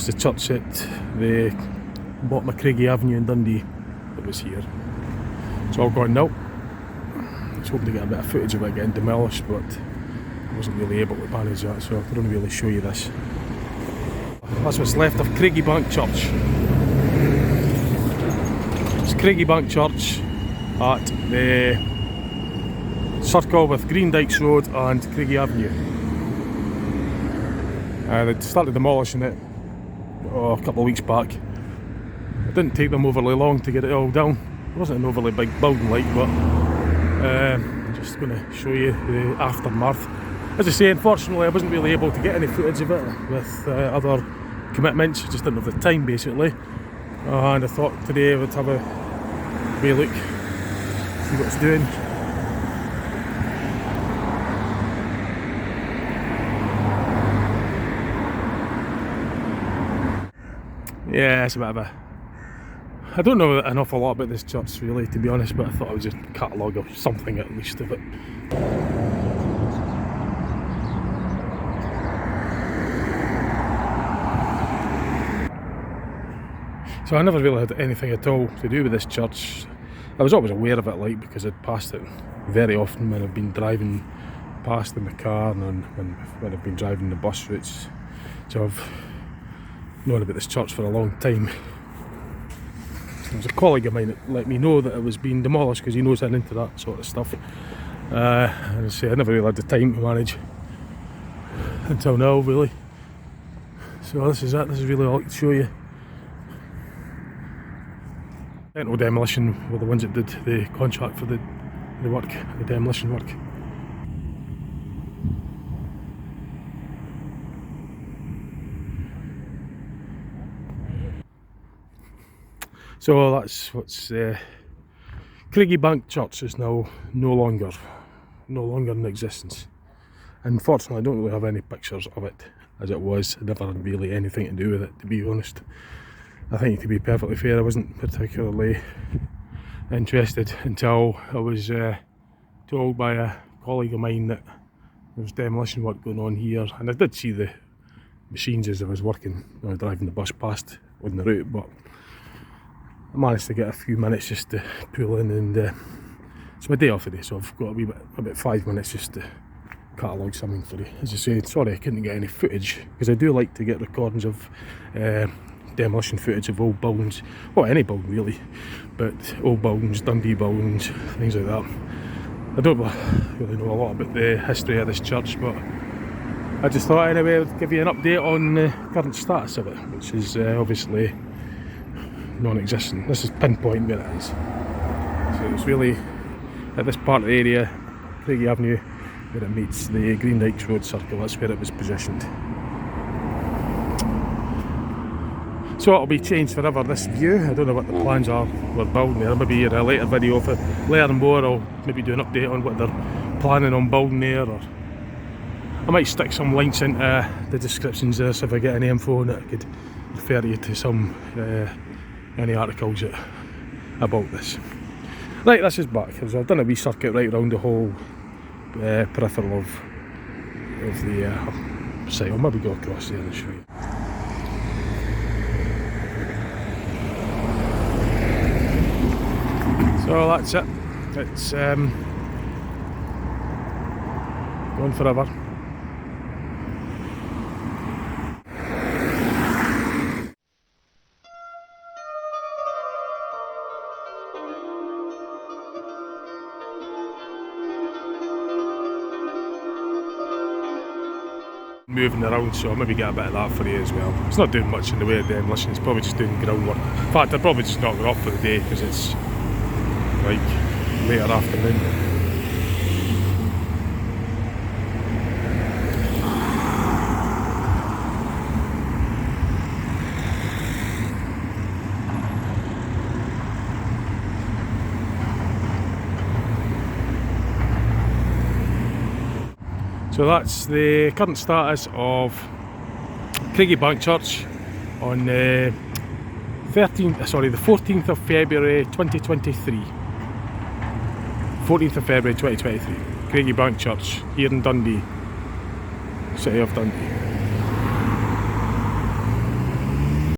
It's the church at the bottom of Craigie Avenue in Dundee that was here. It's all gone now. I was hoping to get a bit of footage of it getting demolished, but I wasn't really able to manage that, so I could only really show you this. That's what's left of Craigiebank Church. It's Craigiebank Church at the circle with Green Dykes Road and Craigie Avenue. They started demolishing it a couple of weeks back. It didn't take them overly long to get it all down. It wasn't an overly big building but I'm just going to show you the aftermath. As I say, unfortunately I wasn't really able to get any footage of it with other commitments. I just didn't have the time basically, and I thought today I would have a wee look, see what it's doing. Yeah, it's a bit of a... I don't know an awful lot about this church really, to be honest, but I thought I would just catalogue or something at least of it. So I never really had anything at all to do with this church. I was always aware of it, because I'd passed it very often when I've been driving past in the car and when I've been driving the bus routes. So I've known about this church for a long time. There was a colleague of mine that let me know that it was being demolished because he knows I'm into that sort of stuff. And I say I never really had the time to manage until now, really. So this is it. This is really all I can show you. Dental Demolition were the ones that did the contract for the work, the demolition work. So that's what's Craigiebank Church is now no longer in existence. Unfortunately, I don't really have any pictures of it as it was. I never had really anything to do with it, to be honest. I think, to be perfectly fair, I wasn't particularly interested until I was told by a colleague of mine that there was demolition work going on here, and I did see the machines as I was working. I was driving the bus past on the route, but I managed to get a few minutes just to pull in, and it's my day off today, so I've got about 5 minutes just to catalogue something for you. As I said, sorry I couldn't get any footage, because I do like to get recordings of demolition footage of old buildings, well, any building really, but old buildings, Dundee buildings, things like that. I don't really know a lot about the history of this church, but I just thought anyway I would give you an update on the current status of it, which is obviously non-existent. This is pinpoint where it is. So it's really at this part of the area, Craigie Avenue, where it meets the Green Dykes Road circle. That's where it was positioned. So it'll be changed forever, this view. I don't know what the plans are for building there. Maybe in a later video, if I learn more, I'll maybe do an update on what they're planning on building there, or I might stick some links into the descriptions there, so if I get any info on it I could refer you to some any articles about this. Right, this is back. I've done a wee circuit right around the whole peripheral of the site. I'll maybe go across there and show you. So that's it. It's gone forever. Moving around, so I'll maybe get a bit of that for you as well. It's not doing much in the way of demolition, it's probably just doing groundwork. In fact, I'll probably just knock it off for the day because it's like later afternoon. So that's the current status of Craigiebank Church on the 14th of February 2023. 14th of February 2023. Craigiebank Church here in Dundee, City of Dundee.